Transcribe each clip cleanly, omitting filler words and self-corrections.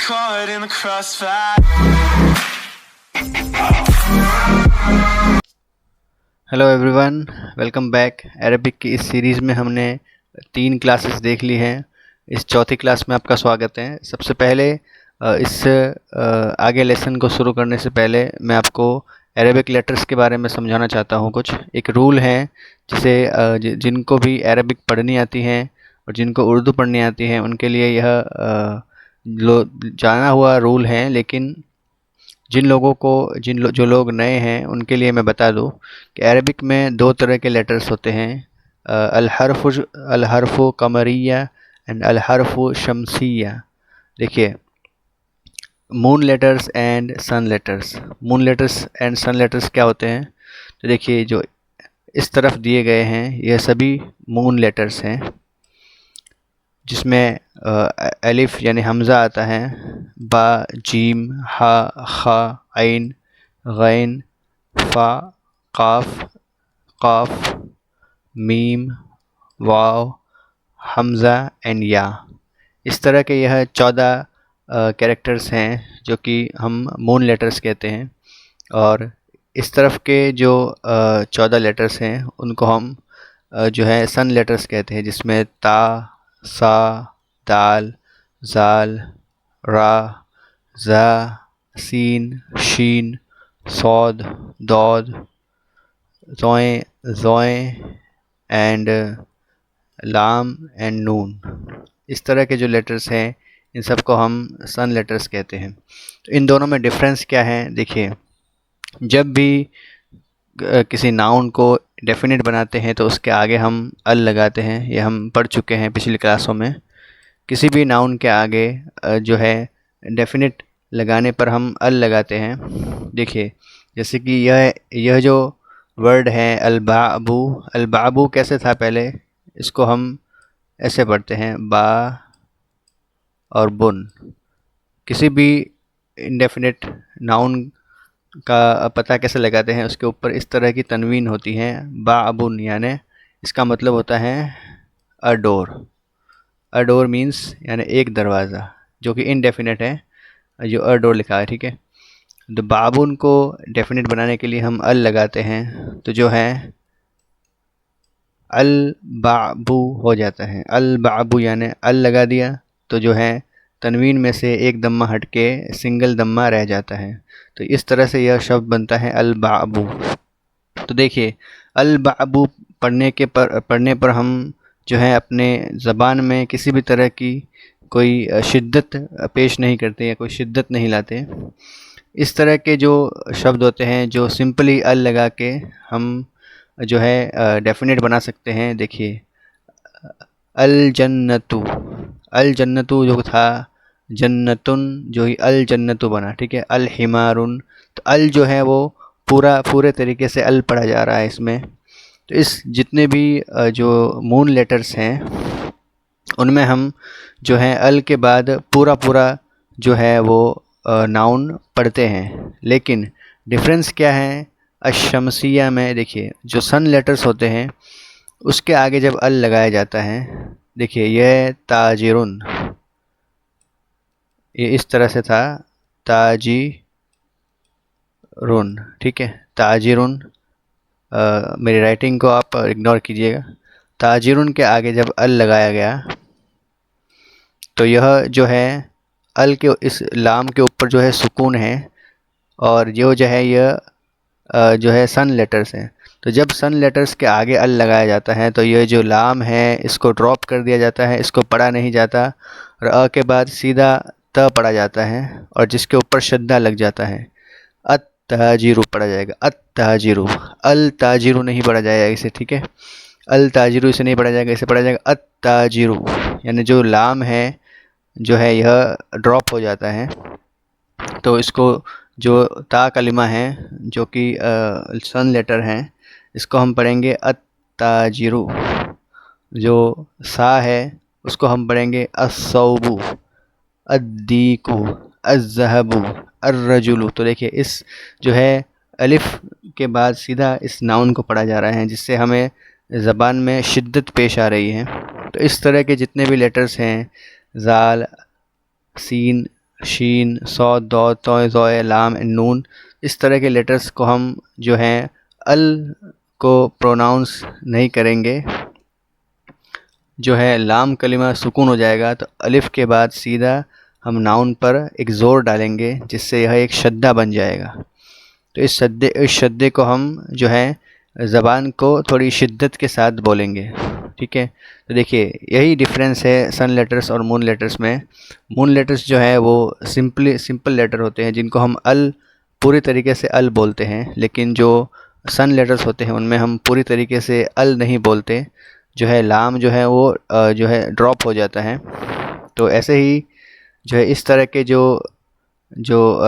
caught in the crossfire. Hello everyone, welcome back. Arabic की इस series में हमने 3 क्लासेस देख ली हैं। इस चौथी क्लास में आपका स्वागत है। सबसे पहले इस आगे लेसन को शुरू करने से पहले मैं आपको अरबिक लेटर्स के बारे में समझाना चाहता हूँ। कुछ एक रूल है जिसे जिनको भी अरबिक पढ़नी आती हैं और जिनको उर्दू पढ़नी आती है उनके लिए यह जाना हुआ रूल है, लेकिन जिन लोगों को जो लोग नए हैं उनके लिए मैं बता दूं कि अरबिक में 2 तरह के लेटर्स होते हैं, अल हर्फ़ु कमरिया एंड अल हर्फ़ु शमसिया। देखिए, moon letters and sun letters. Moon letters and sun letters क्या होते हैं? तो देखिए, जो इस तरफ दिए गए हैं यह सभी मून लेटर्स हैं, जिसमें अलिफ यानी हमज़ा आता है, बा, जीम, हा, खा, आइन, गैन, फ़ा, काफ, काफ, मीम, वाव, हमज़ा एंड या। इस तरह के यह 14 कैरेक्टर्स हैं जो कि हम मून लेटर्स कहते हैं। और इस तरफ के जो 14 लेटर्स हैं उनको हम जो है सन लेटर्स कहते हैं, जिसमें ता, सा, दाल, जाल, रा, ज़ा, सीन, शीन, सौद, दौद, ज़ोए, ज़ोए एंड लाम एंड नून। इस तरह के जो लेटर्स हैं इन सब को हम सन लेटर्स कहते हैं। तो इन दोनों में डिफरेंस क्या है? देखिए, जब भी किसी नाउन को डेफिनेट बनाते हैं तो उसके आगे हम अल लगाते हैं। ये हम पढ़ चुके हैं पिछली क्लासों में। किसी भी नाउन के आगे जो है डेफिनेट लगाने पर हम अल लगाते हैं। देखिए, जैसे कि यह जो वर्ड है अलबाबू, अलबाबू कैसे था पहले? इसको हम ऐसे पढ़ते हैं, बा और बुन। किसी भी इंडेफिनेट नाउन का पता कैसे लगाते हैं? उसके ऊपर इस तरह की तनवीन होती है, बा अबुन, यानी इसका मतलब होता है अ डोर। अ डोर मीन्स यानी एक दरवाज़ा, जो कि इनडेफिनेट है, जो अ डोर लिखा है, ठीक है। तो बाबुन को डेफिनेट बनाने के लिए हम अल लगाते हैं, तो जो है अल बाबू हो जाता है। अल बाबू यानी अल लगा दिया तो जो है तनवीन में से एक दम्मा हट के सिंगल दम्मा रह जाता है। तो इस तरह से यह शब्द बनता है अल बाबू। तो देखिए, अल बाबू पढ़ने पर हम जो है अपने ज़बान में किसी भी तरह की कोई शिद्दत पेश नहीं करते या कोई शिद्दत नहीं लाते। इस तरह के जो शब्द होते हैं जो सिंपली अल लगा के हम जो है डेफिनेट बना सकते हैं। देखिए, अल जन्नतु, अल जन्नतु जो था जन्नतुन, जो ही अल जन्नतु बना, ठीक है। अल हिमारुन, तो अल जो है वो पूरे तरीके से अल पढ़ा जा रहा है इसमें। तो इस जितने भी जो मून लेटर्स हैं उनमें हम जो है अल के बाद पूरा जो है वो नाउन पढ़ते हैं। लेकिन डिफरेंस क्या है? अशमसिया में देखिए, जो सन लेटर्स होते हैं उसके आगे जब अल लगाया जाता है, देखिए यह ताजिरुन, ये इस तरह से था, ताजिरुन, ठीक है। ताजिरुन, मेरी राइटिंग को आप इग्नोर कीजिएगा। ताजिरुन के आगे जब अल लगाया गया तो यह जो है अल के इस लाम के ऊपर जो है सुकून है, और जो है यह जो है सन लेटर्स हैं। तो जब सन लेटर्स के आगे अल लगाया जाता है तो यह जो लाम है इसको ड्रॉप कर दिया जाता है, इसको पढ़ा नहीं जाता, और अ के बाद सीधा त पढ़ा जाता है और जिसके ऊपर शद्दा लग जाता है। अत ताजिरु पढ़ा जाएगा, अत ताजिरु। अल ताजिरु नहीं पढ़ा जाएगा इसे, ठीक है। अल ताजिरु इसे नहीं पढ़ा जाएगा, इसे पढ़ा जाएगा अत ताजिरु, यानी जो लाम है जो है यह ड्रॉप हो जाता है। तो इसको जो ता कलिमा है जो कि सन लेटर हैं, इसको हम पढ़ेंगे अत्ताजिरु। जो सा है उसको हम पढ़ेंगे अस्सौबु, अद्दीकु, अज़्ज़हबु, अर्रजुलु। तो देखिए, इस जो है अलिफ के बाद सीधा इस नाउन को पढ़ा जा रहा है, जिससे हमें ज़बान में शिद्दत पेश आ रही है। तो इस तरह के जितने भी लेटर्स हैं, ज़ाल, सीन, शीन, सौद, दौद, तोय, ज़ोय, लाम, नून, इस तरह के लेटर्स को हम जो हैं अल को प्रोनाउंस नहीं करेंगे। जो है लाम कलिमा सुकून हो जाएगा तो अलिफ़ के बाद सीधा हम नाउन पर एक ज़ोर डालेंगे जिससे यह एक शद्दा बन जाएगा। तो इस शद्दे को हम जो है ज़बान को थोड़ी शिद्दत के साथ बोलेंगे। ठीक है, तो देखिए यही डिफरेंस है सन लेटर्स और मून लेटर्स में। मून लेटर्स जो है वो सिंपल लेटर होते हैं जिनको हम अल पूरी तरीके से अल बोलते हैं, लेकिन जो सन लेटर्स होते हैं उनमें हम पूरी तरीके से अल नहीं बोलते। जो है लाम जो है वो जो है ड्रॉप हो जाता है। तो ऐसे ही जो है इस तरह के जो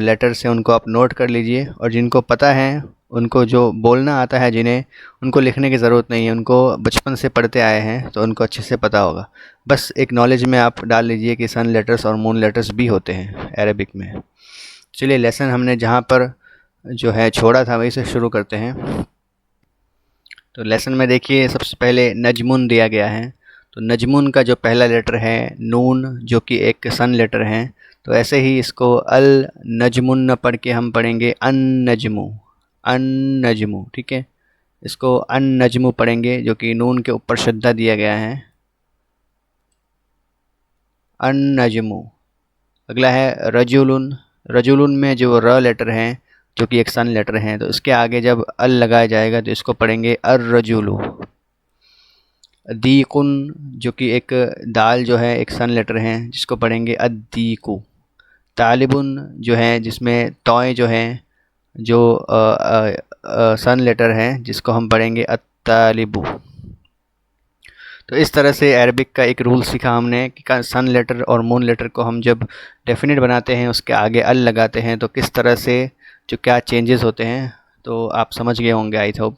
लेटर्स हैं उनको आप नोट कर लीजिए, और जिनको पता है उनको जो बोलना आता है जिन्हें, उनको लिखने की ज़रूरत नहीं है, उनको बचपन से पढ़ते आए हैं तो उनको अच्छे से पता होगा। बस एक नॉलेज में आप डाल लीजिए कि सन लेटर्स और मून लेटर्स भी होते हैं अरेबिक में। चलिए लेसन हमने जहाँ पर जो है छोड़ा था वहीं से शुरू करते हैं। तो लेसन में देखिए सबसे पहले नजमुन दिया गया है। तो नजमुन का जो पहला लेटर है नून, जो कि एक सन लेटर है, तो ऐसे ही इसको अल नजमुन न पढ़ के हम पढ़ेंगे अन नजमु, अन नजमु। ठीक है, इसको अन नजमु पढ़ेंगे जो कि नून के ऊपर शद्दा दिया गया है, अन नजमु। अगला है रजुलुन। रजुलुन में जो र लेटर है जो कि एक सन लेटर है, तो इसके आगे जब अल लगाया जाएगा तो इसको पढ़ेंगे अर रजुलु। दीकुन, जो कि एक दाल जो है एक सन लेटर है जिसको पढ़ेंगे अद्दीकु। तालिबुन जो है जिसमें तोय जो है जो सन लेटर है जिसको हम पढ़ेंगे अत्तालिबु। तो इस तरह से अरबिक का एक रूल सीखा हमने कि सन लेटर और मून लेटर को हम जब डेफिनेट बनाते हैं उसके आगे अल लगाते हैं तो किस तरह से जो क्या चेंजेस होते हैं, तो आप समझ गए होंगे आई होप।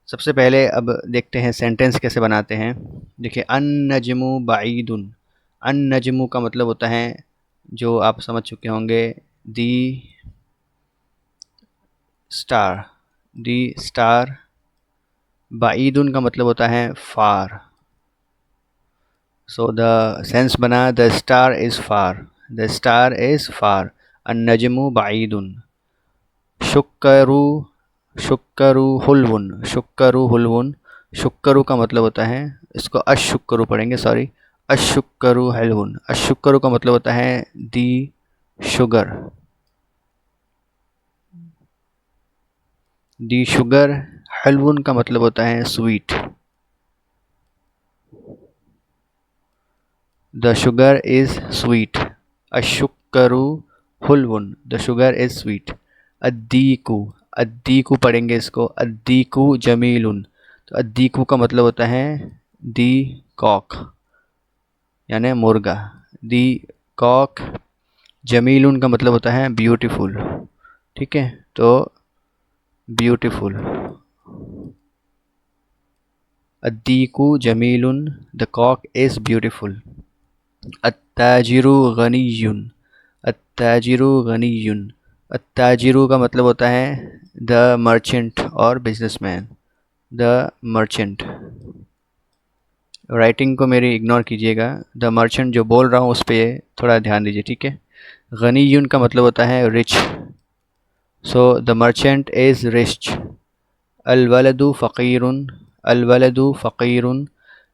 सबसे पहले अब देखते हैं सेंटेंस कैसे बनाते हैं। देखिए अन नजमु बाईदुन। अन नजमु का मतलब होता है, जो आप समझ चुके होंगे, दी स्टार, दी स्टार। बाईदुन का मतलब होता है फार। सो द सेंस बना the star is far, the star is far. अन नजमु बाईदुन। शुक्करू, शुक्करू हुलवुन, शुक्करू हुलवुन। शुक्करू का मतलब होता है, इसको अशुक्करू पढ़ेंगे, सॉरी, अशुक्करू हलवुन। अशुक्करू का मतलब होता है दी शुगर, दी शुगर। हलवुन का मतलब होता है sweet, the sugar is sweet. अशुक्करू हुलवुन, द शुगर इज़ स्वीट। अद्दीकू, अद्दीकू पढ़ेंगे इसको अद्दीकू जमीलुन। तो अद्दीकू का मतलब होता है दी कॉक, यानी मुर्गा, दी कॉक। जमीलुन का मतलब होता है ब्यूटीफुल। ठीक है, तो ब्यूटीफुल। अद्दीकू जमीलुन, द कॉक इज़ ब्यूटीफुल। अत्ताजिरु गनियुन, अत्ताजिरु गनियुन। अत्ताजिरु का मतलब होता है द मर्चेंट और बिजनेसमैन, द मर्चेंट। राइटिंग को मेरी इग्नोर कीजिएगा, द मर्चेंट जो बोल रहा हूँ उस पर थोड़ा ध्यान दीजिए। ठीक है, गनियुन का मतलब होता है rich, so the merchant is rich. अलवलदु फ़कीरुन, अलवलदु फ़कीरुन,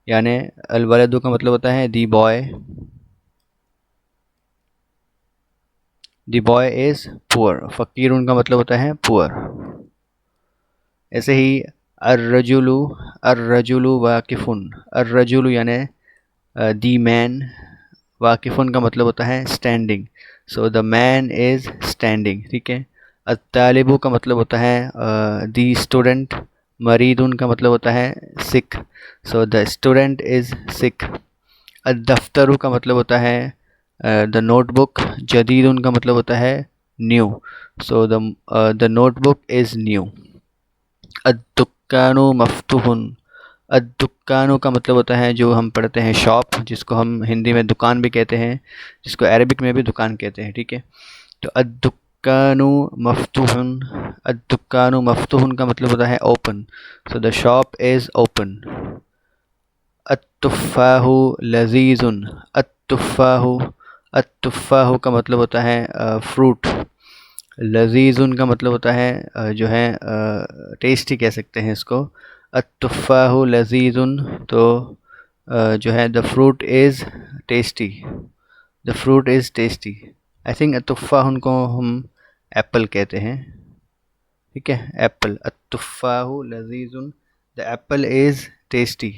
यानी अलवलदु का मतलब होता है the boy, the boy is poor. फ़कीरुन का मतलब होता है पुअर। ऐसे ही अर्रजुलु, अर्रजुलु वाकिफ़ुन, अर्रजुलु यानी दी मैन। वाकिफ़ुन का मतलब होता है standing, so the man is standing. ठीक है, अत्तालिबु का मतलब होता है दी स्टूडेंट। मरीदुन का मतलब होता है सिक, सो द स्टूडेंट इज़ सिक। अद्दफ्तरु का मतलब होता है द नोटबुक। जदीदुन का मतलब होता है new, so the notebook is new. अद्दुक्कानु मफ्तूहुन, अद्दुक्कानु का मतलब होता है जो हम पढ़ते हैं शॉप, जिसको हम हिंदी में दुकान भी कहते हैं, जिसको अरबिक में भी दुकान कहते हैं। ठीक है, तो अद्दुक्कानु मफ्तूहुन, अद्दुक्कानु मफ्तूहुन का मतलब होता है open, so the shop is open. अत्तुफ़ाहु लज़ीज़ुन, अत्तुफ़ाहु, अत्तुफ़ाहु का मतलब होता है फ्रूट। लजीज़ुन का मतलब होता है जो है टेस्टी कह सकते हैं इसको। अत्तुफ़ाहु लजीज़ुन, तो जो है the fruit is tasty, the fruit is tasty. I think तुफ़ाह को हम एप्पल कहते हैं, ठीक है, एप्पल। अत्तुफ़ाहु लजीज़ुन, द एप्पल इज़ टेस्टी।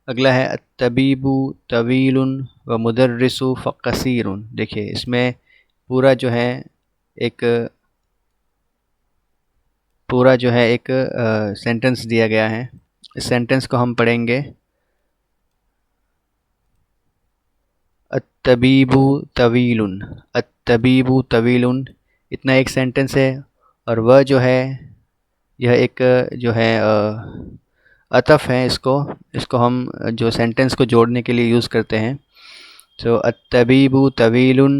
अगला है अत्तबीबु तवीलुन व मुदर्रिसु फ़क़सीरुन। देखिए इसमें पूरा जो है एक सेंटेंस दिया गया है। इस सेंटेंस को हम पढ़ेंगे। अत्तबीबु तवीलुन, अत्तबीबु तवीलुन, इतना एक सेंटेंस है। और वह जो है यह एक जो है अतफ़ है। इसको हम जो सेंटेंस को जोड़ने के लिए यूज़ करते हैं। तो अत्तबीबु तवीलुन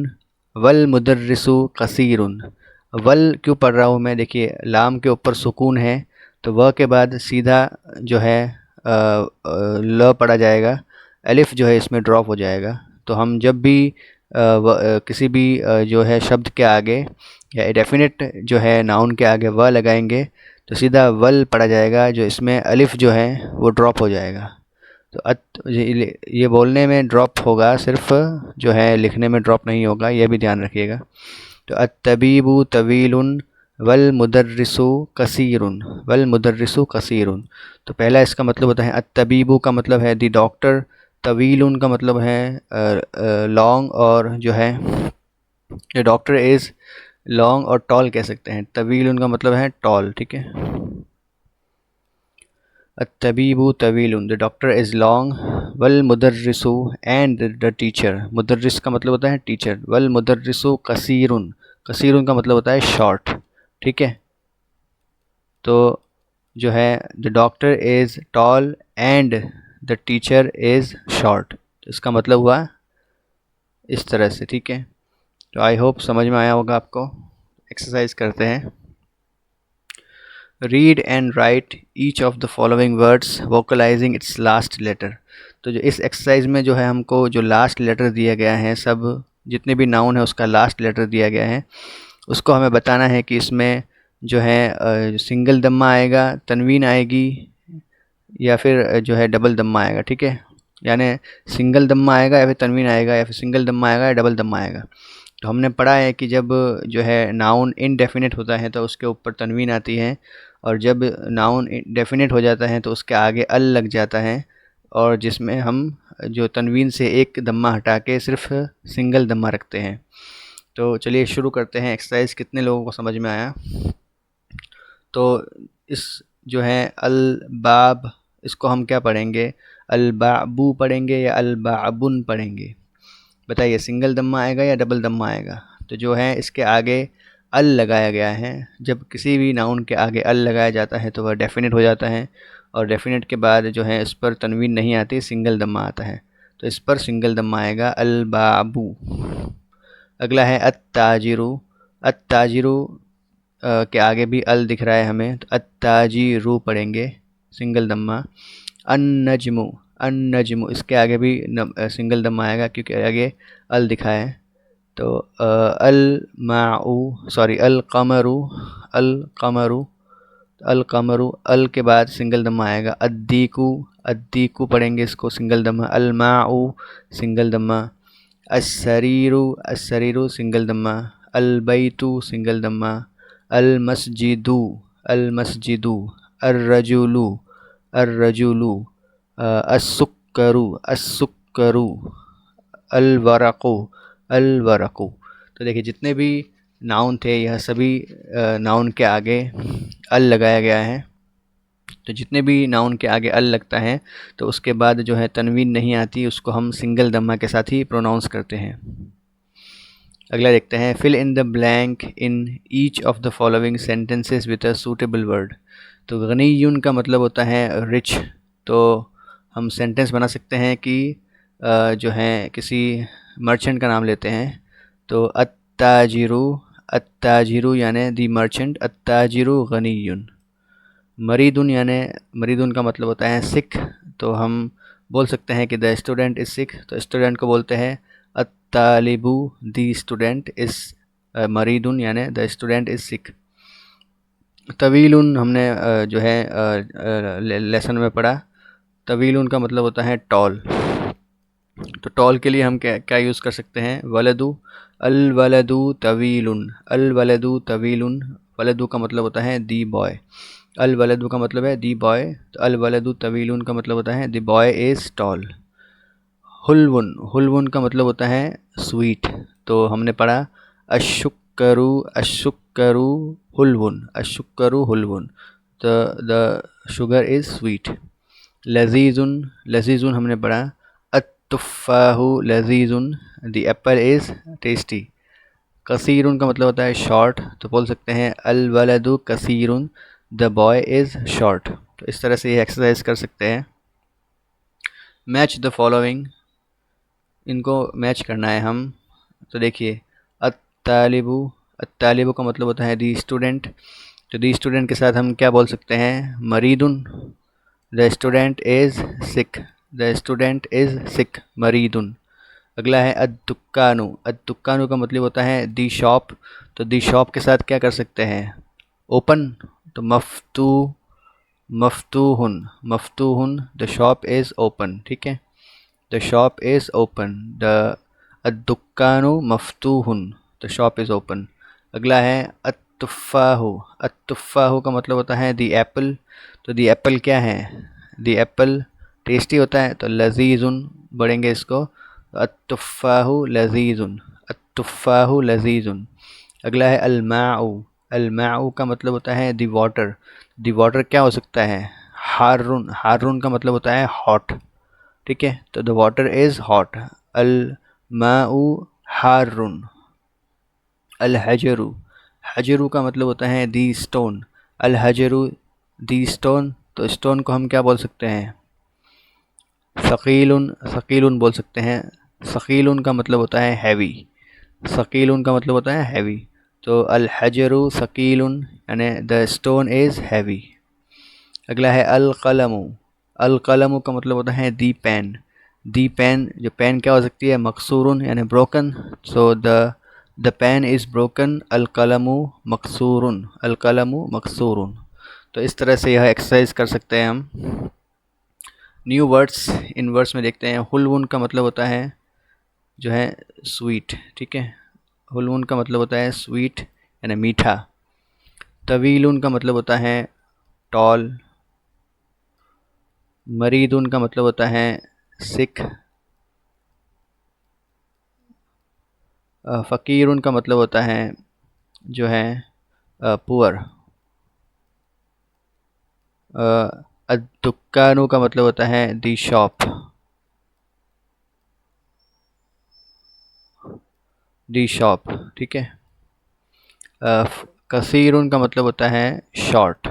वल मुदर्रिसु कसीरुन। वल क्यों पढ़ रहा हूँ मैं, देखिए लाम के ऊपर सुकून है, तो वह के बाद सीधा जो है ल पढ़ा जाएगा, अलिफ जो है इसमें ड्रॉप हो जाएगा। तो हम जब भी किसी भी जो है शब्द के आगे या डेफिनेट जो है नाउन के आगे वह लगाएंगे तो सीधा वल पढ़ा जाएगा, जो इसमें अलिफ जो है वो ड्रॉप हो जाएगा। तो ये बोलने में ड्रॉप होगा, सिर्फ जो है लिखने में ड्रॉप नहीं होगा, यह भी ध्यान रखिएगा। तो अत्तबीबु तवीलुन वल मुदर्रिसु कसीरुन, वल मुदर्रिसु कसीरुन। तो पहला इसका मतलब होता है अत्तबीबु का मतलब है दी डॉक्टर, तवीलुन का मतलब है लॉन्ग, और जो है ये डॉक्टर इज़ लॉन्ग और टॉल कह सकते हैं। तवीलुन का मतलब है टॉल, ठीक है। अत्तबीबु तवीलुन, द डॉक्टर इज़ लॉन्ग, वल मुदर्रिसु एंड द टीचर, मुदर्रिस का मतलब होता है टीचर, वल मुदर्रिसु कसीरुन, कसीरुन का मतलब होता है शॉर्ट, ठीक है। तो जो है the doctor is tall and the teacher is short, इसका मतलब हुआ इस तरह से, ठीक है। तो आई होप समझ में आया होगा आपको। एक्सरसाइज करते हैं। Read and write each of the following words vocalising its last letter. तो जो इस एक्सरसाइज में जो है हमको जो लास्ट लेटर दिया गया है, सब जितने भी नाउन है उसका लास्ट लेटर दिया गया है, उसको हमें बताना है कि इसमें जो है सिंगल दम्मा आएगा, तनवीन आएगी, या फिर जो है डबल दम्मा आएगा, ठीक है। यानी सिंगल दम्मा आएगा या फिर तनवीन आएगा, या फिर सिंगल दम्मा आएगा या डबल दम्मा आएगा। तो हमने पढ़ा है कि जब जो है नाउन इनडेफिनेट होता है तो उसके ऊपर तनवीन आती है, और जब नाउन डेफिनेट हो जाता है तो उसके आगे अल लग जाता है, और जिसमें हम जो तनवीन से एक दम्मा हटा के सिर्फ सिंगल दम्मा रखते हैं। तो चलिए शुरू करते हैं एक्सरसाइज। कितने लोगों को समझ में आया? तो इस जो है अल बाब, इसको हम क्या पढ़ेंगे, अल बाबू पढ़ेंगे या अल बाबुन पढ़ेंगे? बताइए, सिंगल दम्मा आएगा या डबल दम्मा आएगा? तो जो है इसके आगे अल लगाया गया है। जब किसी भी नाउन के आगे अल लगाया जाता है तो वह डेफिनेट हो जाता है, और डेफिनेट के बाद जो है इस पर तनवीन नहीं आती, सिंगल दम्मा आता है। तो इस पर सिंगल दम्मा आएगा, अल बाबू। अगला है अत्ताजिरु। अत्ताजिरु के आगे भी अल दिख रहा है हमें, तो अत्ताजिरु पढ़ेंगे, सिंगल दम्मा। अन्नजमु, अन्नजमु, इसके आगे भी सिंगल दम्मा आएगा क्योंकि आगे अल दिखा है। तो अल माऊ, सॉरी अल कमरू, अल कमरू, अल कमरू, अल के बाद सिंगल दम्मा आएगा। अद्दीकू, अद्दीकू पढ़ेंगे इसको, सिंगल दम्मा। अल माऊ, सिंगल दम्मा। अस्सरीरु, अस्सरीरु, सिंगल दम्मा। अल बैतु, सिंगल दम्मा। अल मस्जिदु, अल मस्जिदु। अर्रजुलु, अर्रजुलु। अस्सुक्करु, अस्सुक्करु। अल वरक़ु, अल वरक़ु। तो देखिए जितने भी नाउन थे यह सभी नाउन के आगे अल लगाया गया है। तो जितने भी नाउन के आगे अल लगता है तो उसके बाद जो है तनवीन नहीं आती, उसको हम सिंगल दम्मा के साथ ही प्रोनाउंस करते हैं। अगला देखते हैं, fill in the blank in each of the following sentences with a suitable word. तो गनीयुन का मतलब होता है रिच। तो हम सेंटेंस बना सकते हैं कि जो है किसी मर्चेंट का नाम लेते हैं। तो अत्ताजिरु, अत्ताजिरु यानी दी मर्चेंट, अत्ताजिरु गनीयुन। मरीदुन यानी, मरीदुन का मतलब होता है सिक। तो हम बोल सकते हैं कि द स्टूडेंट इज़ सिक, तो स्टूडेंट को बोलते हैं अत्तालिबु, द स्टूडेंट इज़ मरीदुन, यानी द स्टूडेंट इज़ सिक। तवीलुन हमने जो है लेसन में पढ़ा। तवीलुन का मतलब होता है टॉल। तो टॉल के लिए हम क्या क्या यूज़ कर सकते हैं? वलदु, अल वलदु तवीलुन, अल वलदु तवीलुन। वलदु का मतलब होता है दी बॉय, अल वलदु का मतलब है दी बॉय, तो अल वलदु तवीलुन का मतलब होता है द बॉय इज़ टॉल। हुलवुन, हुलवुन का मतलब होता है स्वीट। तो हमने पढ़ा अशुक्करु, अशुक्करु हुलवुन, अशुक्करु हुलवुन, तो द शुगर इज़ स्वीट। लजीजुन, लजीजुन हमने पढ़ा अत्तुफ़ाहु लजीजुन, द एप्पल इज़ टेस्टी। कसीरुन का मतलब होता है शॉर्ट, तो बोल सकते हैं अल वलदु कसीरुन, द बॉय इज़ शॉर्ट। तो इस तरह से ये एक्सरसाइज कर सकते हैं। मैच द फॉलोइंग, इनको मैच करना है हम। तो देखिए अत्तालिबु, अत्तालिबु का मतलब होता है दी स्टूडेंट, तो दी स्टूडेंट के साथ हम क्या बोल सकते हैं? मरीदुन, the student is sick, the student is sick मरीदुन। अगला है अद्दुक्कानु, अद्दुक्कानु का मतलब होता है दी शॉप, तो दी शॉप के साथ क्या कर सकते हैं? ओपन, तो मफ्तू, मफ्तूहुन, मफ्तूहुन, द शॉप इज़ ओपन। ठीक है, the shop is open, the अद्दुक्कानु मफ्तूहुन, द शॉप इज़ ओपन। अगला है अत्तुफ़ाहु, अत्तुफ़ाहु का मतलब होता है दी एप्पल, तो दी एप्पल क्या है? दी एप्पल टेस्टी होता है, तो लजीजुन बढ़ेंगे इसको, अत्तुफ़ाहु लजीजुन, अत्तुफ़ाहु लजीजुन। अगला है अलमाउ, अलमाउ का मतलब होता है दी वाटर, दी वाटर क्या हो सकता है? हारुन, हारुन का मतलब होता है हॉट। ठीक है, तो द वाटर इज़ हॉट, अल माउ हारुन। अल हजरू, हजरू का मतलब होता है दी स्टोन, अल हजरू दी स्टोन, तो स्टोन को हम क्या बोल सकते हैं? सकीलुन, सकीलुन बोल सकते हैं। सकीलुन का मतलब होता है हैवी, सकीलुन का मतलब होता है हैवी, तो अल हजरू सकीलुन, यानी द स्टोन इज़ हैवी। अगला है अल कलमु, अल कलमु का मतलब होता है दी पेन, दी पेन, जो पेन क्या हो सकती है? मकसूरुन, यानी broken, so the pen is broken, अल कलमु मकसूरुन, अल कलमु मकसूरुन। तो इस तरह से यह एक्सरसाइज कर सकते हैं हम। न्यू वर्ड्स, इन वर्ड्स में देखते हैं। हुलवुन का मतलब होता है जो है स्वीट। ठीक है, हुलवुन का मतलब होता है स्वीट यानी मीठा। तवीलुन का मतलब होता है टॉल। मरीदुन का मतलब होता है सिक। फ़कीरुन का मतलब होता है जो है पुअर। अद्दुक्कानु का मतलब होता है दी शॉप, दी शॉप। ठीक है, कसीरुन का मतलब होता है शॉर्ट।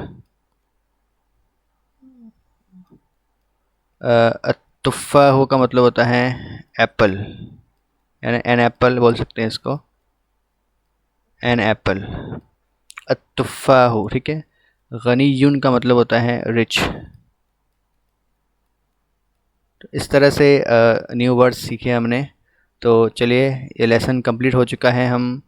तुफ़्फ़ाहु का मतलब होता है एप्पल, यानी एन एप्पल बोल सकते हैं इसको, एन एप्पल। अत्तुफ़्फ़ाहु, ठीक है। गनीयुन का मतलब होता है रिच। तो इस तरह से न्यू वर्ड्स सीखे हमने। तो चलिए, ये लेसन कंप्लीट हो चुका है। हम